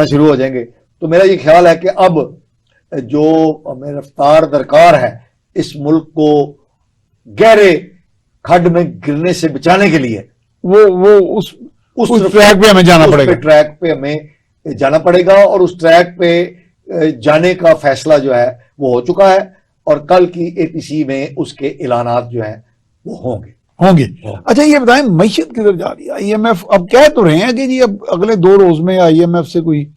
शुरू हो जाएंगे। तो मेरा ये ख्याल है कि अब जो हमें रफ्तार दरकार है इस मुल्क को गहरे खड्ड में गिरने से बचाने के लिए, वो उस ट्रैक पे हमें जाना पड़ेगा, ट्रैक पे हमें जाना पड़ेगा। और उस ट्रैक पे जाने का फैसला जो है वो हो चुका है और कल की एपीसी में उसके ऐलानात जो है वो होंगे। अच्छा ये बताएं, मईशत किधर जा रही है? आईएमएफ अब कह तो रहे हैं कि जी अब अगले 2 रोज में आईएमएफ से कोई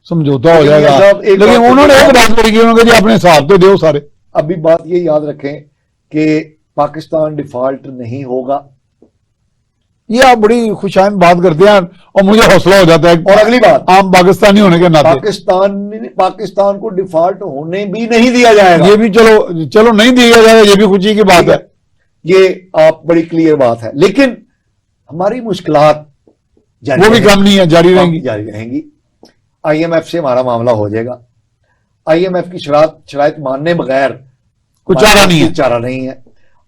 समझौता हो जाएगा, लेकिन उन्होंने एक बात करी कि उन्होंने अपने हिसाब तो दो सारे। अभी बात ये याद रखें कि पाकिस्तान डिफॉल्ट नहीं होगा, ये आप बड़ी खुशाइन बात करते हैं और मुझे हौसला हो जाता है। और अगली बात, आम पाकिस्तानी होने के नाते पाकिस्तान को डिफॉल्ट होने भी नहीं दिया जाएगा। ये भी चलो नहीं दिया जाएगा, ये भी खुशी की बात है, ये आप बड़ी क्लियर बात है। लेकिन हमारी मुश्किलात वो भी कम नहीं है, जारी रहेंगी। आईएमएफ से हमारा मामला हो जाएगा। आईएमएफ की शराइत मानने बगैर कुछ चारा नहीं है।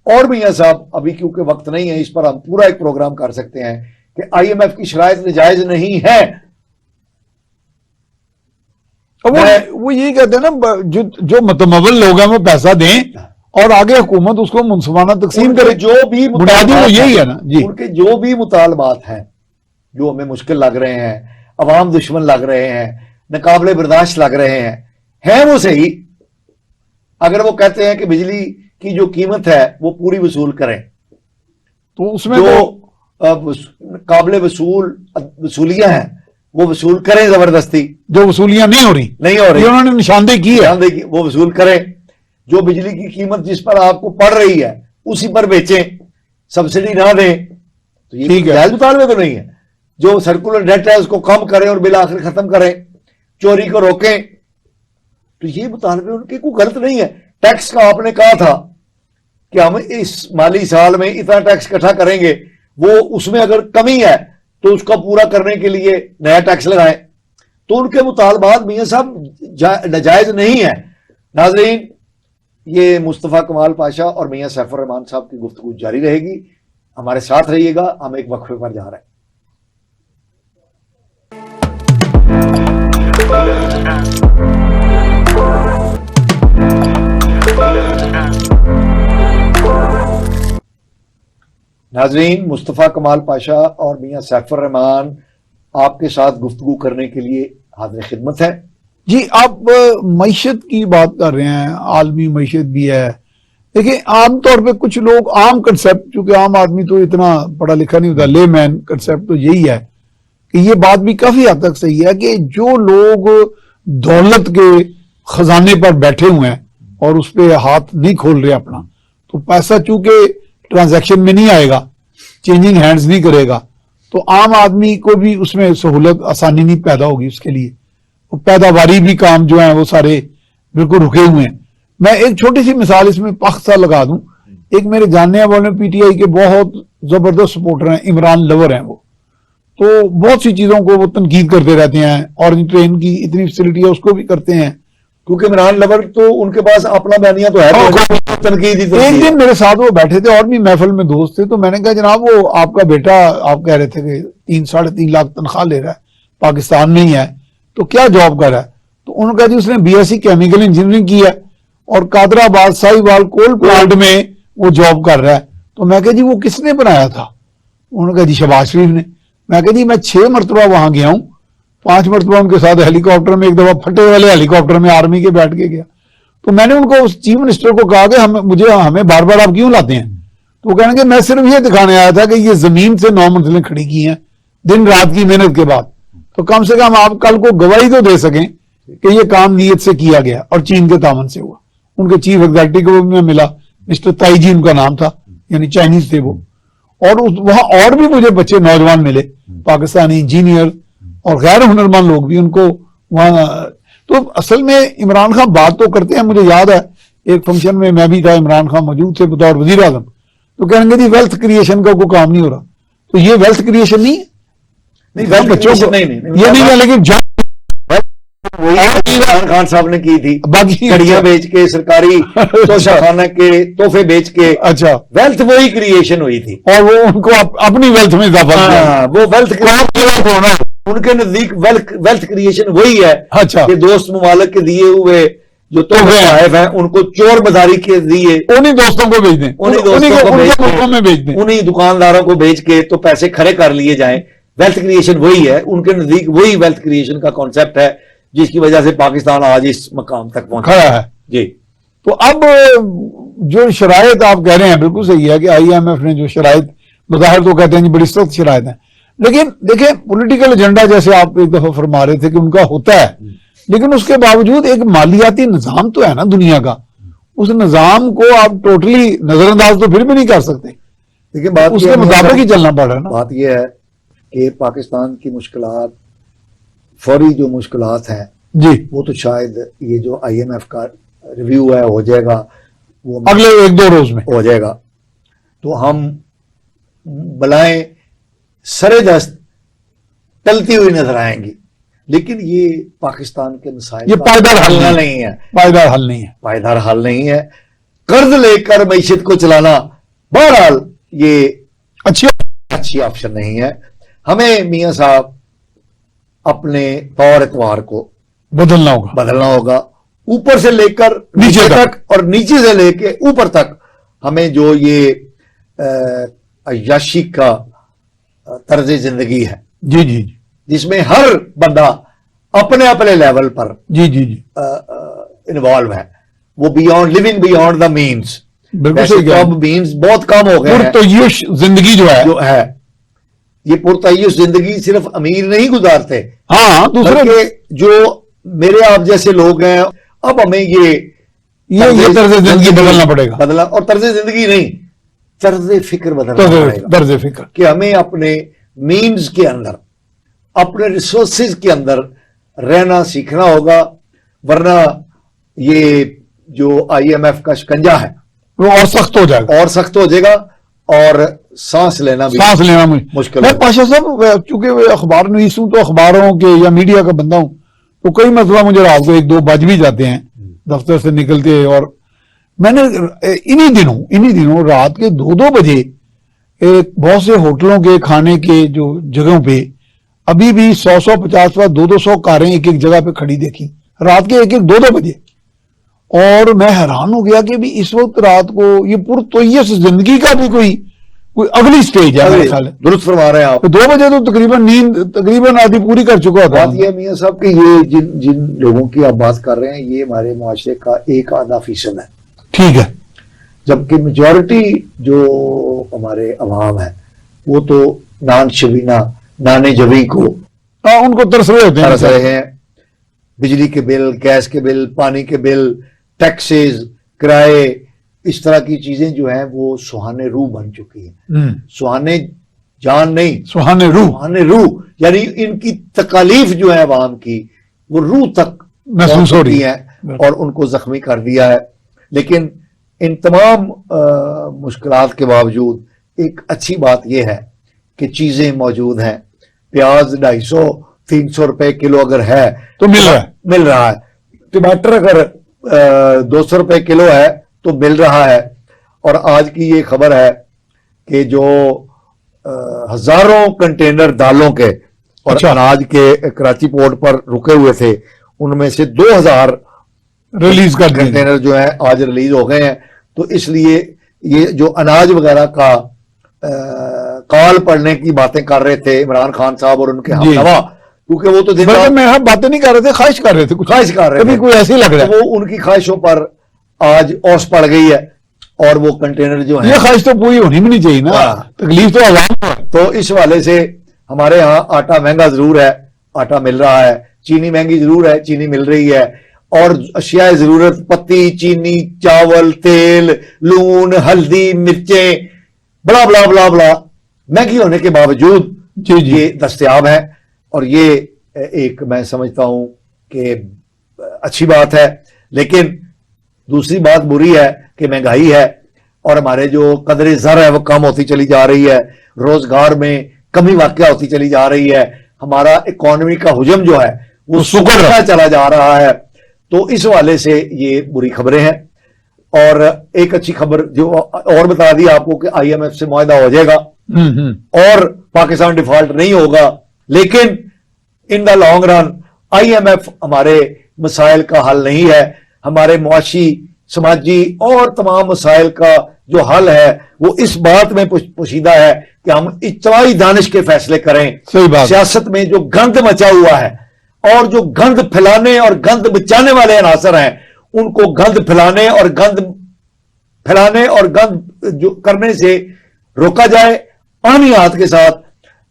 और मियां साहब, अभी क्योंकि वक्त नहीं है, इस पर हम पूरा एक प्रोग्राम कर सकते हैं कि आईएमएफ की शराइत नाजायज नहीं है। वो यही कहते हैं ना, जो मतमवल लोग हैं वो पैसा दें और आगे हुकूमत उसको मुनसिफाना तकसीम करे। जो भी बुनियादी वो यही है ना जी, उनके जो भी मुतालबात हैं जो हमें मुश्किल लग रहे हैं, अवाम दुश्मन लग रहे हैं, नाकाबिले बर्दाश्त लग रहे हैं वो सही। अगर वो कहते हैं कि बिजली की जो कीमत है वो पूरी वसूल करें, तो उसमें قابل وصولیاں ہیں وہ وصول کریں زبردستی، جو وصولیاں نہیں ہو رہی یہ انہوں نے نشاندہی کی ہے، وہ وصول کریں. جو بجلی کی قیمت جس پر آپ کو پڑ رہی ہے اسی پر بیچیں، سبسڈی نہ دیں. تو یہ جائز مطالبے تو نہیں ہے. جو سرکولر ڈیٹ ہے اس کو کم کریں اور بالآخر ختم کریں، چوری کو روکیں. تو یہ مطالبے ان کے کوئی غلط نہیں ہے. ٹیکس کا آپ نے کہا تھا کہ ہم اس مالی سال میں اتنا ٹیکس اکٹھا کریں گے، وہ اس میں اگر کمی ہے تو اس کا پورا کرنے کے لیے نیا ٹیکس لگائیں. تو ان کے مطالبات میاں صاحب ناجائز نہیں ہے. ناظرین، یہ مصطفیٰ کمال پاشا اور میاں سیف الرحمان صاحب کی گفتگو جاری رہے گی. ہمارے ساتھ رہیے گا. ہم ایک وقفے پر جا رہے ہیں. ناظرین، مصطفیٰ کمال پاشا اور میاں سیف الرحمان آپ کے ساتھ گفتگو کرنے کے لیے حاضر خدمت ہے. جی، آپ معیشت کی بات کر رہے ہیں، عالمی معیشت بھی ہے. دیکھیں، عام طور پہ کچھ لوگ عام کنسیپٹ، چونکہ عام آدمی تو اتنا پڑھا لکھا نہیں ہوتا، لے مین کنسیپٹ تو یہی ہے کہ یہ بات بھی کافی حد تک صحیح ہے کہ جو لوگ دولت کے خزانے پر بیٹھے ہوئے ہیں اور اس پہ ہاتھ نہیں کھول رہے اپنا، تو پیسہ چونکہ ٹرانزیکشن میں نہیں آئے گا، چینجنگ ہینڈز نہیں کرے گا، تو عام آدمی کو بھی اس میں سہولت آسانی نہیں پیدا ہوگی. اس کے لیے پیداواری بھی کام جو ہیں وہ سارے بالکل رکے ہوئے ہیں. میں ایک چھوٹی سی مثال اس میں پختہ لگا دوں. ایک میرے جاننے والے پی ٹی آئی کے بہت زبردست سپورٹر ہیں، عمران لور ہیں. وہ تو بہت سی چیزوں کو وہ تنقید کرتے رہتے ہیں، اورنج ٹرین کی اتنی فیسلٹی ہے اس کو بھی کرتے ہیں، کیونکہ عمران لور تو ان کے پاس اپنا بیانیہ تو ہے. تنقید ایک دن میرے ساتھ وہ بیٹھے تھے اور بھی محفل میں دوست تھے، تو میں نے کہا جناب وہ آپ کا بیٹا، آپ کہہ رہے تھے کہ 3-3.5 لاکھ تنخواہ لے رہا ہے، پاکستان میں ہی ہے، تو کیا جاب کر رہا ہے؟ تو انہوں نے کہا جی اس نے B S C chemical engineering کی ہے اور قادر آباد ساہیوال کول پلانٹ میں وہ جاب کر رہا ہے. تو میں کہا جی وہ کس نے بنایا تھا؟ انہوں نے کہا جی شہباز شریف نے. میں کہا جی میں 6 مرتبہ وہاں گیا ہوں، 5 مرتبہ ان کے ساتھ ہیلی کاپٹر میں، ایک دفعہ پھٹے والے ہیلی کاپٹر میں آرمی کے بیٹھ کے گیا. تو میں نے ان کو اس چیف منسٹر کو کہا کہ ہمیں بار بار آپ کیوں لاتے ہیں؟ تو وہ کہنے کہ میں صرف یہ دکھانے آیا تھا کہ یہ زمین سے 9 منزلیں کھڑی کی ہیں دن رات کی محنت کے بعد، تو کم سے کم آپ کل کو گواہی تو دے سکیں کہ یہ کام نیت سے کیا گیا اور چین کے تعاون سے ہوا. ان کے چیف ایگزیکٹو کو بھی ملا، مسٹر تائی جی ان کا نام تھا، یعنی چائنیز تھے وہ. اور وہاں اور بھی مجھے بچے نوجوان ملے، پاکستانی انجینئر اور غیر ہنرمند لوگ بھی ان کو وہاں. تو اصل میں عمران خان بات تو کرتے ہیں. مجھے یاد ہے ایک فنکشن میں میں بھی تھا، عمران خان موجود تھے بطور وزیر اعظم، تو کہیں گے جی ویلتھ کریشن کا کوئی کام نہیں ہو رہا. تو یہ ویلتھ کریشن نہیں ہے، بچوں کو یہ نہیں ہے، لیکن عمران خان صاحب نے کی تھی گھڑیاں بیچ کے، سرکاری توشہ خانہ کے تحفے بیچ کے. اچھا، ویلتھ وہی کریشن ہوئی تھی اور وہ ان کو اپنی ویلتھ میں اضافہ، وہ ویلتھ ان کے نزدیک ویلتھ کریشن وہی ہے. اچھا، کہ دوست ممالک کے دیے ہوئے جو تحائف ہیں ان کو چور بازاری کے دیے انہیں دوستوں کو بھیج دیں، انہیں دکانداروں کو بیچ کے تو پیسے کھڑے کر لیے جائیں. ویلتھ کریشن وہی ہے ان کے نزدیک، وہی ویلتھ کریشن کا کانسیپٹ ہے جس کی وجہ سے پاکستان آج اس مقام تک پہنچا ہے. جی، تو اب جو شرائط آپ کہہ رہے ہیں بالکل صحیح ہے کہ آئی ایم ایف نے جو شرائط بظاہر تو کہتے ہیں بڑی سخت شرائط ہیں، لیکن دیکھیں پولیٹیکل ایجنڈا جیسے آپ ایک دفعہ فرما رہے تھے کہ ان کا ہوتا ہے، لیکن اس کے باوجود ایک مالیاتی نظام تو ہے نا دنیا کا، اس نظام کو آپ ٹوٹلی نظر انداز تو پھر بھی نہیں کر سکتے، لیکن بات اس کے مطابق ہی چلنا پڑ رہا ہے نا. بات یہ ہے کہ پاکستان کی مشکلات، فوری جو مشکلات ہیں جی، وہ تو شاید یہ جو آئی ایم ایف کا ریویو ہے ہو جائے گا، وہ اگلے 1-2 روز میں ہو جائے گا، تو ہم بلائیں سرے دست ٹلتی ہوئی نظر آئیں گی. لیکن یہ پاکستان کے مسائل یہ پائیدار حل نہیں ہے، پائیدار حل نہیں ہے، پائیدار حل نہیں ہے. قرض لے کر معیشت کو چلانا بہرحال یہ اچھی آپشن نہیں ہے. ہمیں میاں صاحب اپنے طور اتوار کو بدلنا ہوگا اوپر سے لے کر نیچے تک، اور نیچے سے لے کے اوپر تک. ہمیں جو یہ عیاشی کا طرز زندگی ہے جی جی جی، جس میں ہر بندہ اپنے اپنے لیول پر جی جی جی انوالو ہے، وہ beyond living beyond the means. بالکل صحیح، اب مینس بہت کم ہو گئے ہیں، تو یہ زندگی جو ہے یہ پرتعیش زندگی صرف امیر نہیں گزارتے، ہاں دوسرے بلکہ جو میرے آپ جیسے لوگ ہیں، اب ہمیں یہ طرز زندگی بدلنا پڑے گا، بدلنا، اور طرز زندگی نہیں، طرز فکر بدلنا پڑے گا، طرز فکر کہ ہمیں اپنے مینز کے اندر، اپنے ریسورسز کے اندر رہنا سیکھنا ہوگا، ورنہ یہ جو آئی ایم ایف کا شکنجہ ہے وہ اور سخت ہو جائے گا، اور سخت ہو جائے گا، اور سانس لینا بھی مشکل میں ہے۔ پاشا صاحب چونکہ اخبار نویس ہوں تو اخباروں کے یا میڈیا کا بندہ ہوں، تو کئی مرتبہ مجھے رات کو 1-2 بج بھی جاتے ہیں دفتر سے نکلتے، اور میں نے انہی دنوں رات کے 2-2 بجے بہت سے ہوٹلوں کے کھانے کے جو جگہوں پہ ابھی بھی 100 50 200 کاریں ایک جگہ پہ کھڑی دیکھی، رات کے 1-2 بجے، اور میں حیران ہو گیا کہ بھی اس وقت رات کو یہ پرتعیش زندگی کا بھی کوئی اگلی سٹیج ہے میرے خیال ہے۔ درست فرما رہے ہیں آپ۔ 2 بجے تو تقریباً آدھی پوری کر چکا ہوتا بات یہ ہے میاں صاحب کہ یہ جن لوگوں کی آپ بات کر رہے ہیں، یہ ہمارے معاشرے کا 1-آدھا% ہے، ٹھیک ہے، جبکہ میجورٹی جو ہمارے عوام ہے وہ تو نانے جوی کو ان کو ترس رہے ہوتے ہیں، ترس رہے ہیں۔ بجلی کے بل، گیس کے بل، پانی کے بل، ٹیکسز، کرائے، اس طرح کی چیزیں جو ہیں وہ سہانے روح بن چکی ہیں، سہانے جان نہیں، سہانے روح، یعنی ان کی تکالیف جو ہے عوام کی وہ روح تک محسوس ہو رہی ہے اور ان کو زخمی کر دیا ہے۔ لیکن ان تمام مشکلات کے باوجود ایک اچھی بات یہ ہے کہ چیزیں موجود ہیں۔ پیاز 250-300 روپے کلو اگر ہے تو مل رہا ہے، ٹماٹر اگر 200 روپے کلو ہے تو مل رہا ہے۔ اور آج کی یہ خبر ہے کہ جو ہزاروں کنٹینر دالوں کے اور اناج کے کراچی پورٹ پر رکے ہوئے تھے، ان میں سے 2000 ریلیز کر کنٹینر جو ہیں آج ریلیز ہو گئے ہیں۔ تو اس لیے یہ جو اناج وغیرہ کا کال پڑھنے کی باتیں کر رہے تھے عمران خان صاحب اور ان کے ہمنوا، کیونکہ وہ تو میں باتیں نہیں کر رہے تھے، خواہش کر رہے تھے، خواہش کر رہے تھے، کوئی ایسی لگ رہا ہے، وہ ان کی خواہشوں پر آج اوس پڑ گئی ہے، اور وہ کنٹینر جو ہیں یہ خواہش تو پوری ہونی بھی نہیں چاہیے نا، تکلیف تو عوام کو ہے۔ تو اس والے سے ہمارے ہاں آٹا مہنگا ضرور ہے، آٹا مل رہا ہے، چینی مہنگی ضرور ہے، چینی مل رہی ہے، اور اشیاء ضرورت پتی، چینی، چاول، تیل، لون، ہلدی، مرچیں، بلا بلا بلا بلا مہنگی ہونے کے باوجود یہ دستیاب ہے، اور یہ ایک میں سمجھتا ہوں کہ اچھی بات ہے۔ لیکن دوسری بات بری ہے کہ مہنگائی ہے، اور ہمارے جو قدر زر ہے وہ کم ہوتی چلی جا رہی ہے، روزگار میں کمی واقع ہوتی چلی جا رہی ہے، ہمارا اکانومی کا حجم جو ہے وہ سکڑتا چلا جا رہا ہے۔ تو اس والے سے یہ بری خبریں ہیں۔ اور ایک اچھی خبر جو اور بتا دی آپ کو کہ آئی ایم ایف سے معاہدہ ہو جائے گا اور پاکستان ڈیفالٹ نہیں ہوگا، لیکن in the long run I M F ہمارے مسائل کا حل نہیں ہے۔ ہمارے معاشی، سماجی اور تمام مسائل کا جو حل ہے وہ اس بات میں پوشیدہ ہے کہ ہم اجتماعی دانش کے فیصلے کریں۔ سیاست میں جو گند مچا ہوا ہے اور جو گند پھیلانے اور گند بچانے والے عناصر ہیں، ان کو گند پھیلانے اور گند جو کرنے سے روکا جائے پانی ہاتھ کے ساتھ۔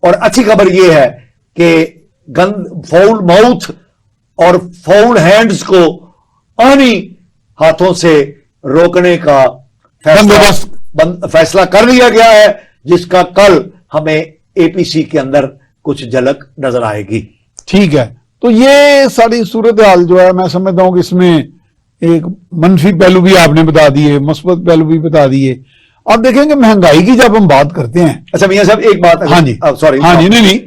اور اچھی خبر یہ ہے کہ گند فاؤل ماؤتھ اور فاؤل ہینڈز کو پانی ہاتھوں سے روکنے کا فیصلہ کر لیا گیا ہے، جس کا کل ہمیں اے پی سی کے اندر کچھ جھلک نظر آئے گی۔ ٹھیک ہے، تو یہ ساری صورتحال جو ہے میں سمجھتا ہوں کہ اس میں ایک منفی پہلو بھی آپ نے بتا دیے، مثبت پہلو بھی بتا دیے۔ اب دیکھیں کہ مہنگائی کی جب ہم بات کرتے ہیں، اچھا میاں صاحب ایک بات، ہاں جی سوری، ہاں جی، نہیں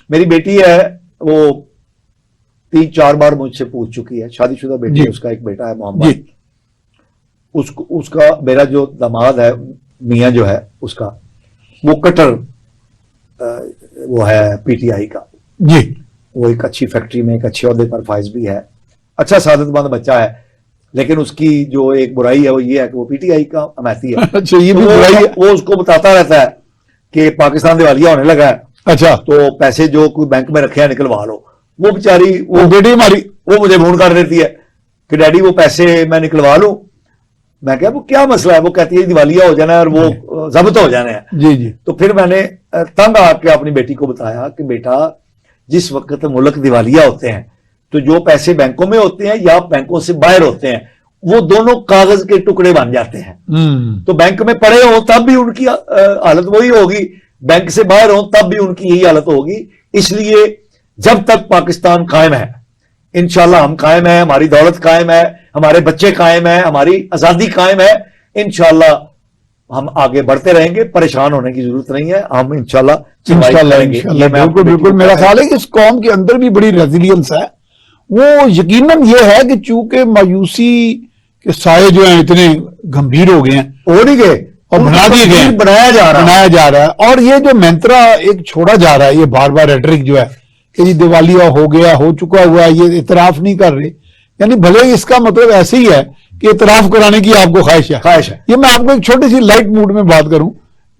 میری بیٹی ہے وہ 3-4 بار مجھ سے پوچھ چکی ہے، شادی شدہ بیٹی ہے، اس کا ایک بیٹا ہے محمد، اس کا میرا جو داماد ہے میاں جو ہے اس کا وہ کٹر وہ ہے پی ٹی آئی کا، جی وہ ایک اچھی فیکٹری میں ایک اچھے عہدے پر فائز بھی ہے، اچھا سعادت مند بچہ ہے، لیکن اس کی جو ایک برائی ہے وہ یہ ہے کہ وہ پی ٹی آئی کا حمایتی ہے۔ اچھا یہ بھی برائی ہے، وہ اس کو بتاتا رہتا ہے کہ پاکستان دیوالیہ ہونے لگا ہے، اچھا تو پیسے جو کوئی بینک میں رکھے ہیں نکلوا لو۔ وہ بیچاری وہ بیٹی ہماری وہ مجھے فون کر دیتی ہے کہ ڈیڈی وہ پیسے میں نکلوا لوں، میں کہا وہ کیا مسئلہ ہے؟ وہ کہتی ہے دیوالیہ ہو جانا ہے اور وہ ضبط ہو جانا ہے. جی جی. تو پھر میں نے تنگ آ کے اپنی بیٹی کو بتایا کہ بیٹا جس وقت ملک دیوالیہ ہوتے ہیں تو جو پیسے بینکوں میں ہوتے ہیں یا بینکوں سے باہر ہوتے ہیں وہ دونوں کاغذ کے ٹکڑے بن جاتے ہیں. تو بینک میں پڑے ہوں تب بھی ان کی حالت وہی ہوگی, بینک سے باہر ہوں تب بھی ان کی یہی حالت ہوگی. اس لیے جب تک پاکستان قائم ہے, انشاءاللہ ہم قائم ہیں, ہماری دولت قائم ہے, ہمارے بچے قائم ہیں, ہماری آزادی قائم ہے, انشاءاللہ ہم آگے بڑھتے رہیں گے. پریشان ہونے کی ضرورت نہیں ہے, ہم انشاءاللہ بالکل بالکل. میرا خیال ہے کہ اس قوم کے اندر بھی بڑی ریزیلینس ہے. وہ یقیناً یہ ہے کہ چونکہ مایوسی کے سائے جو ہیں اتنے گمبھیر ہو گئے ہیں, ہو نہیں گئے اور بنا دیے گئے ہیں, بنایا جا رہا ہے. اور یہ جو منترا ایک چھوڑا جا رہا ہے, یہ بار بار ریٹرک جو ہے کہ جی دیوالیہ ہو گیا, ہو چکا ہوا ہے, یہ اعتراف نہیں کر رہے, یعنی بھلے اس کا مطلب ایسے ہی ہے کہ اعتراف کرانے کی آپ کو خواہش ہے. یہ میں آپ کو ایک چھوٹی سی لائٹ موڈ میں بات کروں.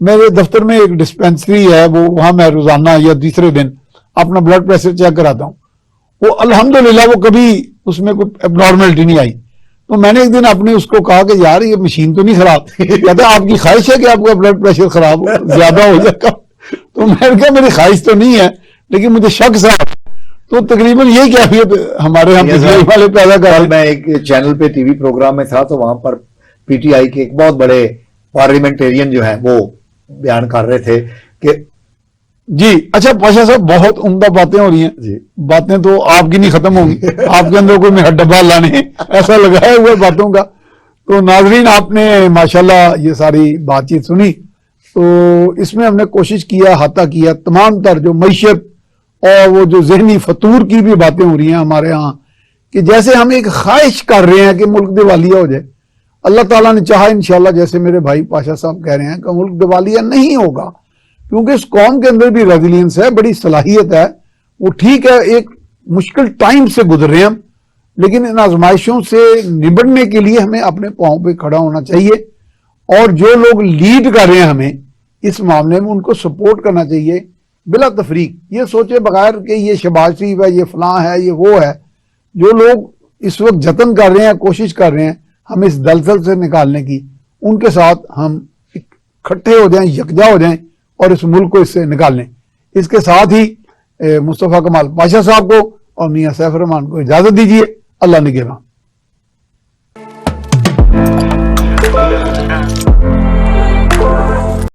میرے دفتر میں ایک ڈسپینسری ہے, وہاں میں روزانہ یا تیسرے دن اپنا بلڈ پریشر چیک کراتا ہوں. وہ الحمدللہ وہ کبھی اس میں کوئی اب نارملٹی نہیں آئی. تو میں نے ایک دن اپنے اس کو کہا کہ یار یہ مشین تو نہیں خراب؟ کہتا آپ کی خواہش ہے کہ آپ کا بلڈ پریشر خراب ہو, زیادہ ہو جائے گا. تو میں نے کہا میری خواہش تو نہیں ہے لیکن مجھے شک سا. تو تقریباً یہی کیفیت ہمارے ہم والے پیدا کر رہے ہیں. میں ایک چینل پہ ٹی وی پروگرام میں تھا تو وہاں پر پی ٹی آئی کے ایک بہت بڑے پارلیمنٹیرین جو ہیں وہ بیان کر رہے تھے کہ جی اچھا پاشا صاحب بہت عمدہ باتیں ہو رہی ہیں. جی باتیں تو آپ کی نہیں ختم ہوں گی, آپ کے اندر کوئی میرا ڈبہ لانے ایسا لگایا ہوا باتوں کا. تو ناظرین آپ نے ماشاءاللہ یہ ساری بات چیت سنی, تو اس میں ہم نے کوشش کیا, احاطہ کیا تمام تر جو معیشت اور وہ جو ذہنی فطور کی بھی باتیں ہو رہی ہیں ہمارے ہاں, کہ جیسے ہم ایک خواہش کر رہے ہیں کہ ملک دیوالیہ ہو جائے. اللہ تعالیٰ نے چاہا انشاءاللہ جیسے میرے بھائی پاشا صاحب کہہ رہے ہیں کہ ملک دیوالیہ نہیں ہوگا, کیونکہ اس قوم کے اندر بھی ریزیلینس ہے, بڑی صلاحیت ہے. وہ ٹھیک ہے ایک مشکل ٹائم سے گزر رہے ہیں ہم, لیکن ان آزمائشوں سے نبٹنے کے لیے ہمیں اپنے پاؤں پہ کھڑا ہونا چاہیے. اور جو لوگ لیڈ کر رہے ہیں ہمیں اس معاملے میں ان کو سپورٹ کرنا چاہیے بلا تفریق. یہ سوچے بغیر کہ یہ شہباز شریف ہے, یہ فلاں ہے, یہ وہ ہے. جو لوگ اس وقت جتن کر رہے ہیں, کوشش کر رہے ہیں ہم اس دلدل سے نکالنے کی, ان کے ساتھ ہم اکٹھے ہو جائیں, یکجا ہو جائیں اور اس ملک کو اس سے نکال لیں. اس کے ساتھ ہی مصطفیٰ کمال پاشا صاحب کو اور میاں سیف الرحمان کو اجازت دیجیے. اللہ نگہباں.